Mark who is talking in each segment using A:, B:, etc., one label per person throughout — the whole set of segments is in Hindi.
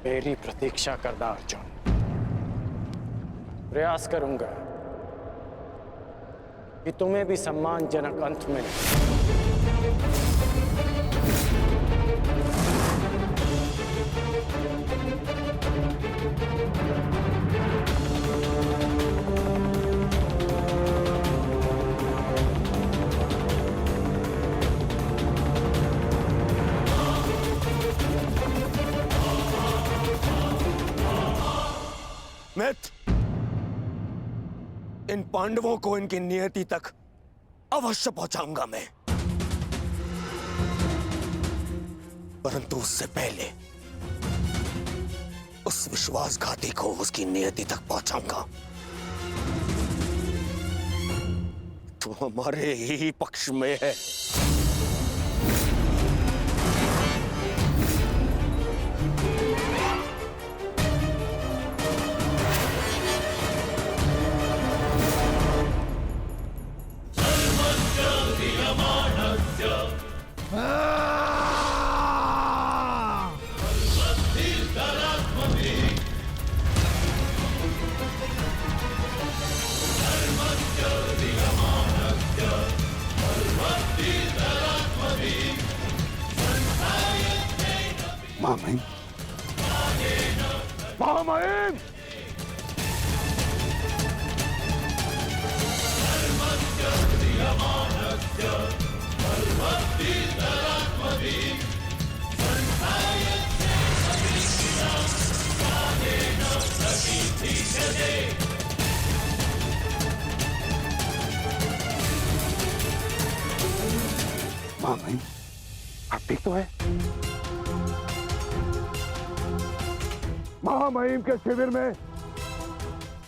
A: मेरी प्रतीक्षा करना अर्जुन। प्रयास करूंगा कि तुम्हें भी सम्मानजनक अंत मिले।
B: मित्र, इन पांडवों को इनकी नियति तक अवश्य पहुंचाऊंगा मैं, परंतु उससे पहले उस विश्वासघाती को उसकी नियति तक पहुंचाऊंगा तो हमारे ही पक्ष में है।
C: महामहिम, महामहिम! महामहिम, आप ठीक तो है? महामहिम के शिविर में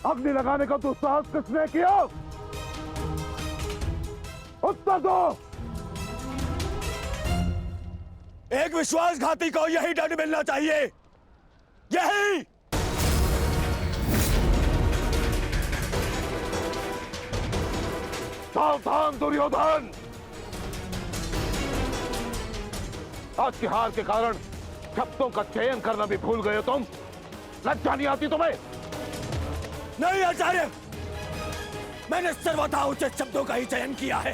C: अग्नि लगाने का दुस्साहस किसने किया? उत्तर दो।
B: एक विश्वासघाती को यही दंड मिलना चाहिए, यही।
C: सावधान दुर्योधन! आज की हार के कारण शब्दों का चयन करना भी भूल गए हो तुम। लज्जा नहीं आती तुम्हें?
B: नहीं आचार्य, मैंने सर्वथा उचित शब्दों का ही चयन किया है।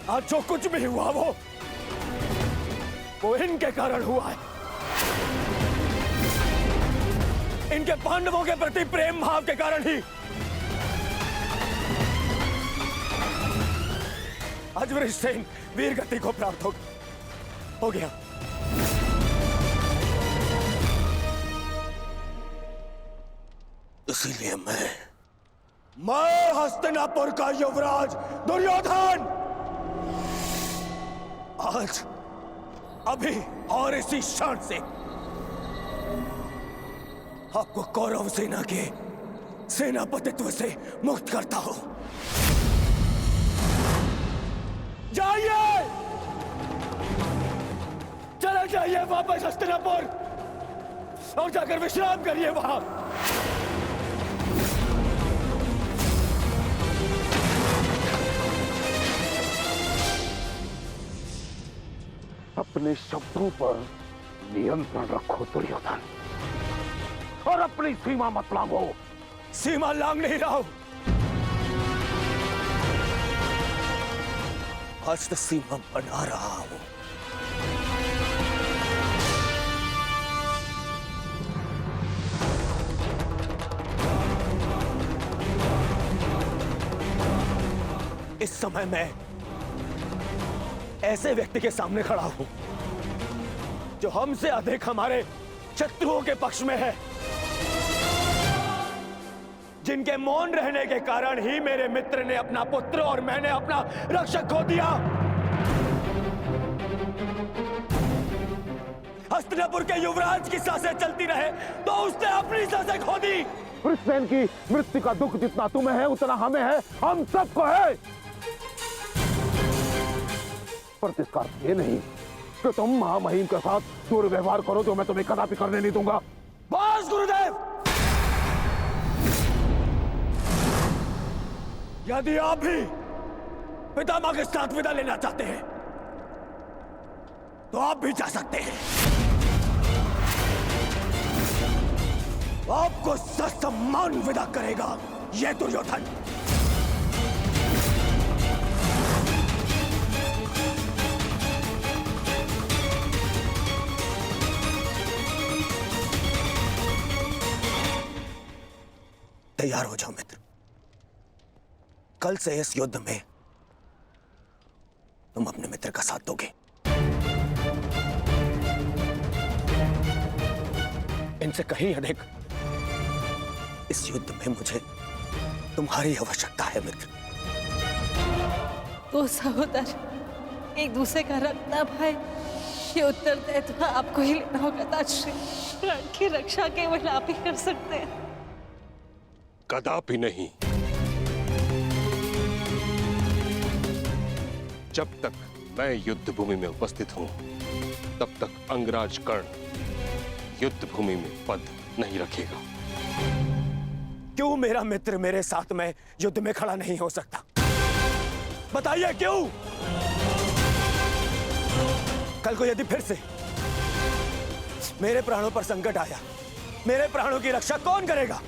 B: आज जो कुछ भी हुआ वो इनके कारण हुआ है। इनके पांडवों के प्रति प्रेम भाव के कारण ही आज वृषसेन वीर गति को प्राप्त हो गया। इसीलिए मैं हस्तिनापुर का युवराज दुर्योधन आज अभी और इसी क्षण से आपको कौरव सेना के सेनापतित्व से मुक्त करता हूं। जाइए, चले जाइए वापस हस्तिनापुर और जाकर विश्राम करिए वहां।
C: अपने शब्दों पर नियंत्रण रखो दुर्योधन, और अपनी सीमा मत लांघो।
B: सीमा लांघ नहीं रहा हूं, आज तो सीमा बना रहा हूं। इस समय मैं ऐसे व्यक्ति के सामने खड़ा हूं जो हमसे अधिक हमारे शत्रुओं के पक्ष में है, जिनके मौन रहने के कारण ही मेरे मित्र ने अपना पुत्र और मैंने अपना रक्षक खो दिया। हस्तिनापुर के युवराज की सांसें चलती रहे तो उसने अपनी सांसें खो दी।
C: वृषसेन की मृत्यु का दुख जितना तुम्हें है उतना हमें है, हम सबको है। पर इसका अर्थ ये नहीं कि तुम महामहिम के साथ दुर्व्यवहार करो, जो मैं तुम्हें कदापि करने नहीं दूंगा।
B: बस गुरुदेव, यदि आप भी पितामह के साथ विदा लेना चाहते हैं तो आप भी जा सकते हैं। आपको ससम्मान विदा करेगा ये दुर्योधन। तैयार हो जाओ मित्र, कल से इस युद्ध में तुम अपने मित्र का साथ दोगे। इनसे कहीं अधिक इस युद्ध में मुझे तुम्हारी आवश्यकता है मित्र।
D: दो सहोदर एक दूसरे का रखना भाई, ये उत्तरदायित्व आपको ही लेना होगा ताजश्री। प्राण की रक्षा केवल आप ही कर सकते हैं।
E: कदापि नहीं। जब तक मैं युद्ध भूमि में उपस्थित हूं, तब तक अंगराज कर्ण युद्ध भूमि में पद नहीं रखेगा।
B: क्यों मेरा मित्र मेरे साथ में युद्ध में खड़ा नहीं हो सकता? बताइए क्यों? कल को यदि फिर से मेरे प्राणों पर संकट आया, मेरे प्राणों की रक्षा कौन करेगा?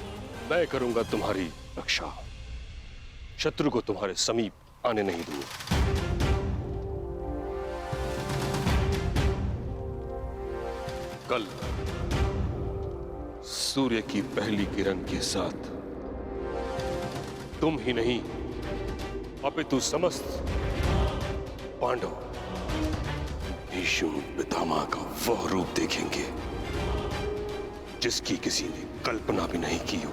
E: मैं करूंगा तुम्हारी रक्षा। शत्रु को तुम्हारे समीप आने नहीं दूंगा। कल सूर्य की पहली किरण के साथ तुम ही नहीं अपितु समस्त पांडव भीष्म पितामह का वह रूप देखेंगे जिसकी किसी ने कल्पना भी नहीं की हो।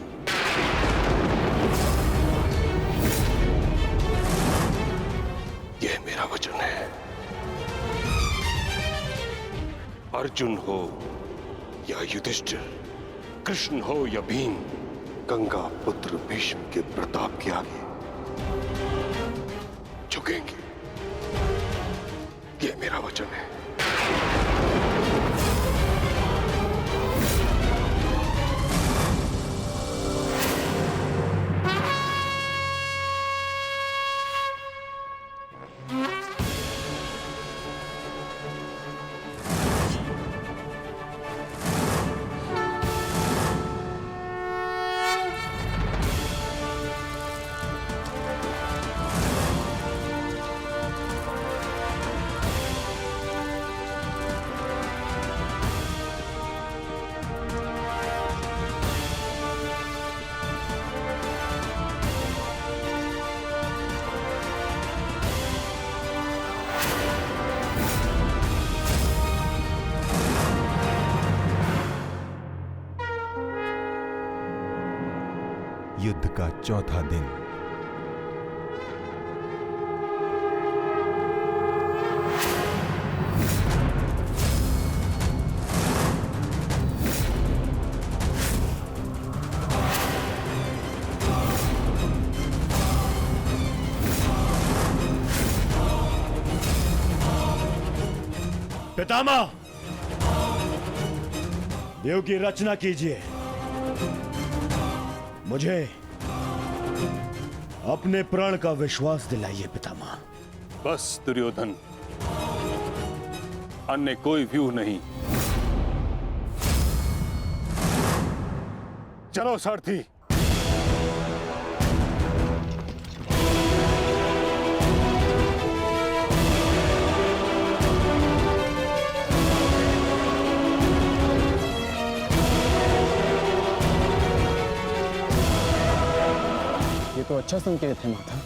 E: यह मेरा वचन है। अर्जुन हो या युधिष्ठिर, कृष्ण हो या भीम, गंगा पुत्र भीष्म के प्रताप के आगे झुकेंगे। यह मेरा वचन है।
F: युद्ध का चौथा दिन।
B: पितामह, देव की रचना कीजिए। मुझे अपने प्राण का विश्वास दिलाइए पितामह।
E: बस दुर्योधन, अन्य कोई व्यूह नहीं। चलो सारथी।
A: ये तो अच्छा संकेत है माता।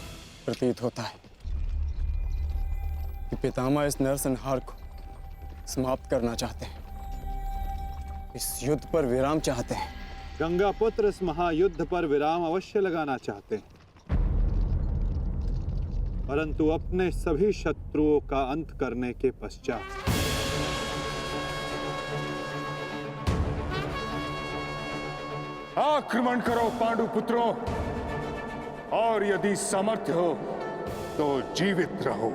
A: प्रतीत होता है कि पितामह इस नरसंहार को समाप्त करना चाहते हैं, इस युद्ध पर विराम चाहते हैं।
G: गंगा पुत्र इस महायुद्ध पर विराम अवश्य लगाना चाहते हैं, परंतु अपने सभी शत्रुओं का अंत करने के पश्चात।
C: आक्रमण करो पांडु पुत्रों, और यदि सामर्थ्य हो तो जीवित रहो।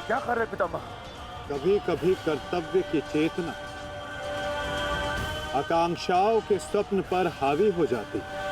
C: क्या कर रहे पितामह?
G: कभी कभी कर्तव्य की चेतना आकांक्षाओं के स्वप्न पर हावी हो जाती है।